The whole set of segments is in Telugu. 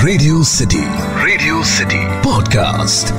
Radio City podcast.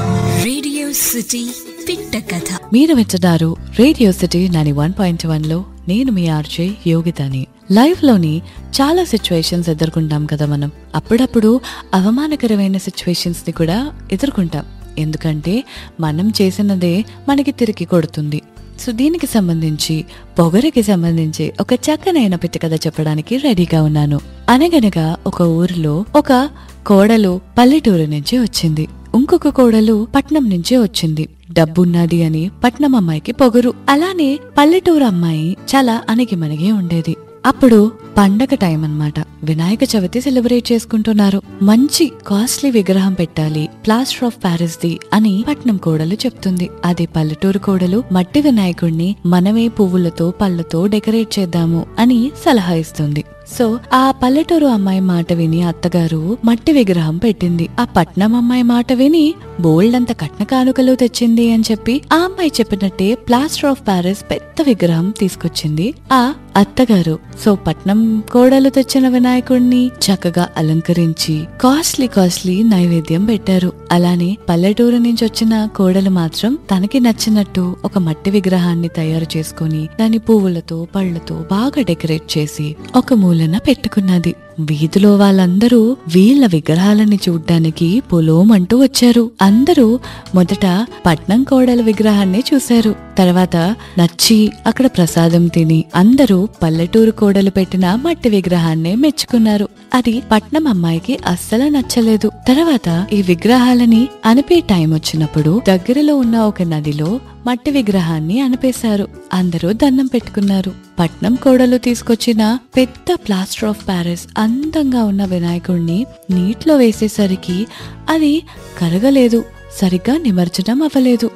Radio city పిట్ట కథ. మీరు వింటున్నారు రేడియో సిటీ 91.1 లో. నేను మీ ఆర్జే యోగితని. లైఫ్ లోని చాలా సిచ్యువేషన్స్ ఎదుర్కొంటాం కదా మనం. అప్పుడప్పుడు అవమానకరమైన సిచ్యువేషన్స్ ని కూడా ఎదుర్కొంటాం. ఎందుకంటే మనం చేసినదే మనకి తిరిగి కొడుతుంది. సో దీనికి సంబంధించి, పొగరికి సంబంధించి ఒక చక్కనైన పిట్ట కథ చెప్పడానికి రెడీగా ఉన్నాను. అనగనగా ఒక ఊరిలో ఒక కోడలు పల్లెటూరు నుంచి వచ్చింది. ఇంకొక కోడలు పట్నం నుంచి వచ్చింది. డబ్బున్నది అని పట్నం అమ్మాయికి పొగరు. అలానే పల్లెటూరు అమ్మాయి చాలా అణిగిమణిగి ఉండేది. అప్పుడు పండగ టైం అన్నమాట. వినాయక చవితి సెలబ్రేట్ చేసుకుంటున్నారు. మంచి కాస్ట్లీ విగ్రహం పెట్టాలి, ప్లాస్టర్ ఆఫ్ ప్యారిస్ ది అని పట్నం కోడలు చెప్తుంది. అదే పల్లెటూరు కోడలు మట్టి వినాయకుడిని మనమే పువ్వులతో పళ్ళతో డెకరేట్ చేద్దాము అని సలహా ఇస్తుంది. సో ఆ పల్లెటూరు అమ్మాయి మాట విని అత్తగారు మట్టి విగ్రహం పెట్టింది. ఆ పట్నం అమ్మాయి మాట విని బోల్డ్ అంత కట్న కానుకలు తెచ్చింది అని చెప్పి ఆ అమ్మాయి చెప్పినట్టే ప్లాస్టర్ ఆఫ్ ప్యారిస్ పెద్ద విగ్రహం తీసుకొచ్చింది ఆ అత్తగారు. సో పట్నం కోడలు తెచ్చిన వినాయకుడిని చక్కగా అలంకరించి కాస్ట్లీ నైవేద్యం పెట్టారు. అలానే పల్లెటూరు నుంచి వచ్చిన కోడలు మాత్రం తనకి నచ్చినట్టు ఒక మట్టి విగ్రహాన్ని తయారు చేసుకుని దాని పువ్వులతో పళ్లతో బాగా డెకరేట్ చేసి ఒక మూలన పెట్టుకున్నది. వీధిలో వాళ్ళందరూ వీళ్ళ విగ్రహాలని చూడ్డానికి పొలోమంటూ వచ్చారు. అందరూ మొదట పట్నం కోడల విగ్రహాన్ని చూశారు. తర్వాత నచ్చి అక్కడ ప్రసాదం తిని అందరూ పల్లెటూరు కోడలు పెట్టిన మట్టి విగ్రహాన్ని మెచ్చుకున్నారు. అది పట్నం అమ్మాయికి అస్సలు నచ్చలేదు. తర్వాత ఈ విగ్రహాలని అనిపే టైం వచ్చినప్పుడు దగ్గరలో ఉన్న ఒక నదిలో మట్టి విగ్రహాన్ని అనిపేశారు. అందరూ దండం పెట్టుకున్నారు. పట్నం కోడలు తీసుకొచ్చిన పెద్ద ప్లాస్టర్ ఆఫ్ ప్యారిస్ అందంగా ఉన్న వినాయకుడిని నీటిలో వేసేసరికి అది కరగలేదు, సరిగ్గా నిమజ్జనం అవ్వలేదు.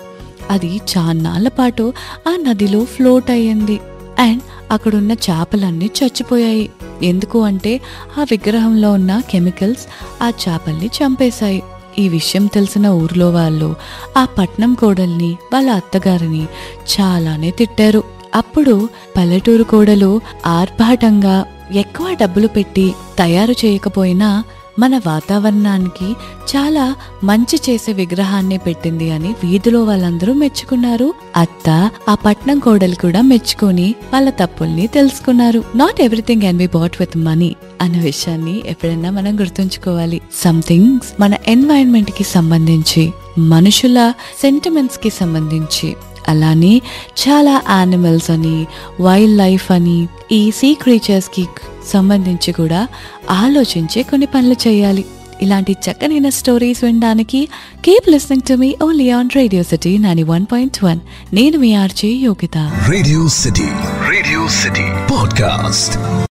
అది చాన్నాళ్ల పాటు ఆ నదిలో ఫ్లోట్ అయ్యింది. అండ్ అక్కడున్న చేపలన్నీ చచ్చిపోయాయి. ఎందుకు అంటే ఆ విగ్రహంలో ఉన్న కెమికల్స్ ఆ చేపల్ని చంపేశాయి. ఈ విషయం తెలిసిన ఊర్లో వాళ్ళు ఆ పట్నం కోడల్ని, వాళ్ళ అత్తగారిని చాలానే తిట్టారు. అప్పుడు పల్లెటూరు కోడలు ఆర్భాటంగా ఎక్కువ డబ్బులు పెట్టి తయారు చేయకపోయినా మన వాతావరణానికి చాలా మంచి చేసే విగ్రహాన్ని పెట్టింది అని వీధిలో వాళ్ళందరూ మెచ్చుకున్నారు. అత్త ఆ పట్నం కోడలు కూడా మెచ్చుకొని వాళ్ళ తప్పుల్ని తెలుసుకున్నారు. Not everything can be bought with money అన్న విషయాన్ని ఎప్పుడైనా మనం గుర్తుంచుకోవాలి. సంథింగ్స్ మన ఎన్వైరన్మెంట్ కి సంబంధించి, మనుషుల సెంటిమెంట్స్ కి సంబంధించి, అలానే చాలా యానిమల్స్ అని, వైల్డ్ లైఫ్ అని, ఈ సీ క్రీచర్స్ కి సంబంధించి కూడా ఆలోచించి కొన్ని పనులు చేయాలి. ఇలాంటి చక్కనైన స్టోరీస్ వినడానికి keep listening to me only on Radio City 91.1. నేను మీ RJ Yogita. Radio City podcast.